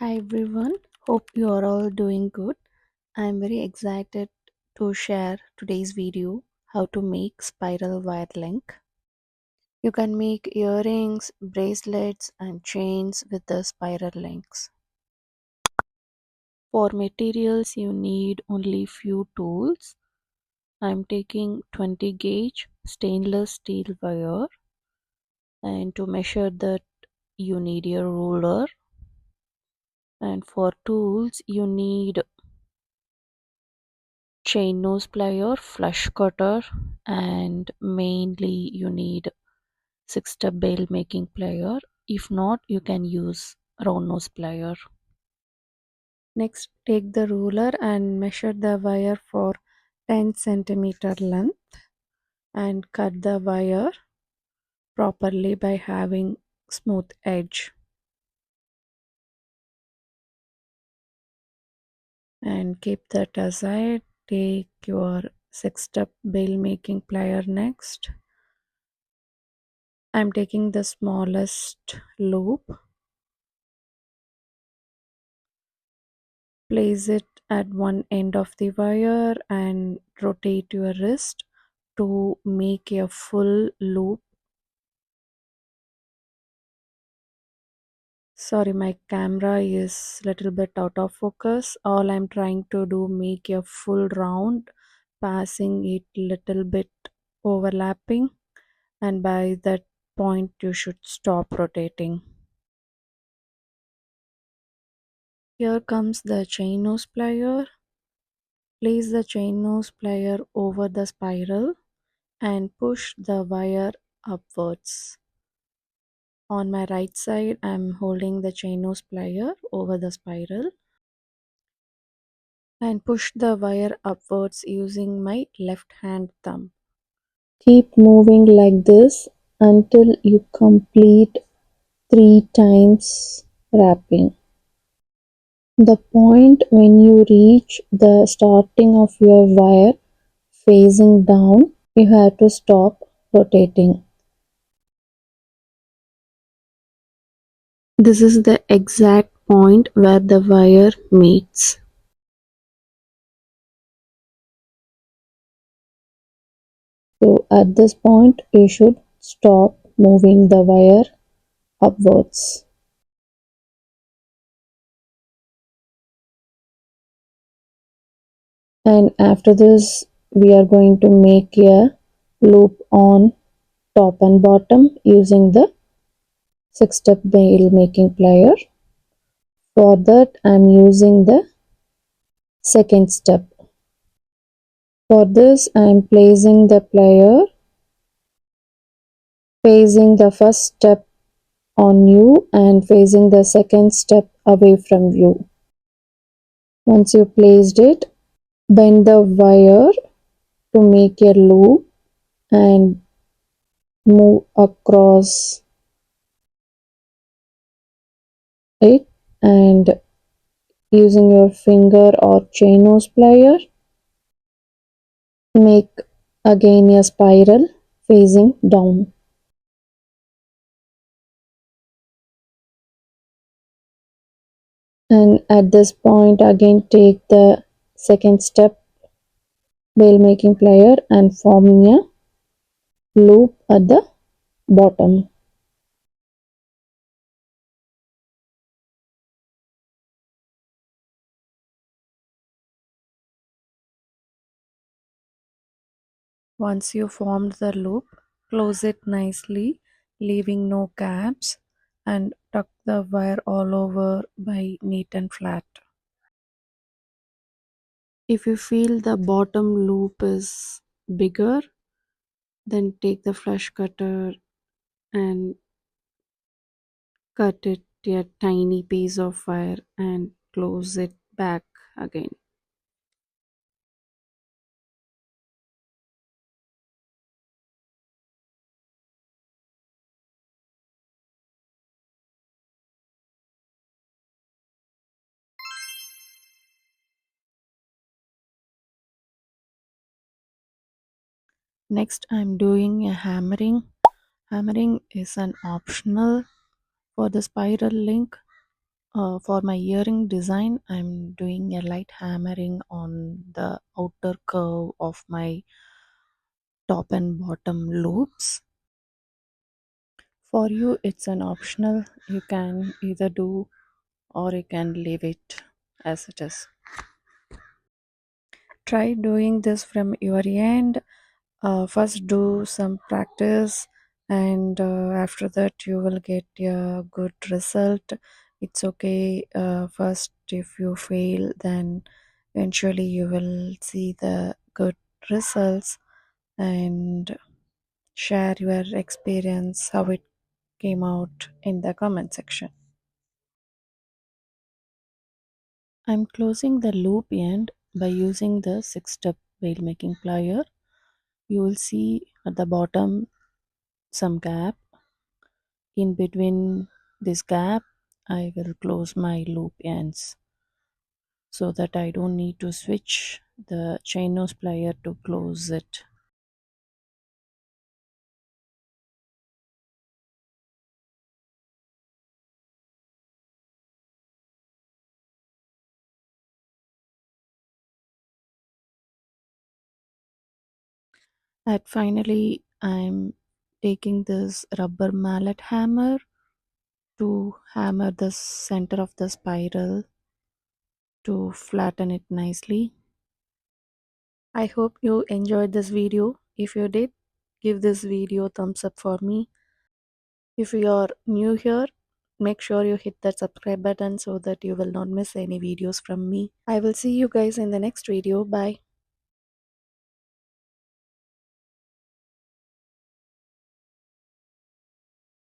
Hi everyone, hope you are all doing good. I am very excited to share today's video how to make spiral wire link. You can make earrings, bracelets and chains with the spiral links. For materials you need only few tools. I am taking 20 gauge stainless steel wire, and to measure that you need a ruler, and for tools you need chain nose plier, flush cutter, and mainly you need 6-step bail making plier. If not, you can use round nose plier. Next, take the ruler and measure the wire for 10 centimeter length and cut the wire properly by having smooth edge. And keep that aside. Take your 6-step bail making plier next. I'm taking the smallest loop. Place it at one end of the wire and rotate your wrist to make a full loop. Sorry, my camera is little bit out of focus. All I'm trying to do, make a full round, passing it little bit overlapping, and by that point you should stop rotating. Here comes the chain nose plier. Place the chain nose plier over the spiral and push the wire upwards. On my right side, I'm holding the chain nose plier over the spiral and push the wire upwards using my left hand thumb. Keep moving like this until you complete 3 times wrapping. The point when you reach the starting of your wire facing down, you have to stop rotating. This is the exact point where the wire meets. So at this point you should stop moving the wire upwards. And after this we are going to make a loop on top and bottom using the 6-step bail making plier. For that I am using the second step. For this I am placing the plier facing the first step on you and facing the second step away from you. Once you placed it, bend the wire to make a loop and move across it, and using your finger or chain nose plier, make again a spiral facing down. And at this point again take the second step bail making plier and form a loop at the bottom. Once you formed the loop, close it nicely, leaving no gaps, and tuck the wire all over by neat and flat. If you feel the bottom loop is bigger, then take the flush cutter and cut it a tiny piece of wire and close it back again. Next, I'm doing a hammering. Hammering is an optional for the spiral link. For my earring design, I'm doing a light hammering on the outer curve of my top and bottom loops. For you, it's an optional. You can either do or you can leave it as it is. Try doing this from your end. First, do some practice, and after that, you will get a good result. It's okay. First, if you fail, then eventually you will see the good results and share your experience, how it came out in the comment section. I'm closing the loop end by using the 6-step veil making plier. You will see at the bottom some gap. In between this gap, I will close my loop ends so that I don't need to switch the chain nose plier to close it. And finally, I'm taking this rubber mallet hammer to hammer the center of the spiral to flatten it nicely. I hope you enjoyed this video. If you did, give this video a thumbs up for me. If you are new here, make sure you hit that subscribe button so that you will not miss any videos from me. I will see you guys in the next video. Bye.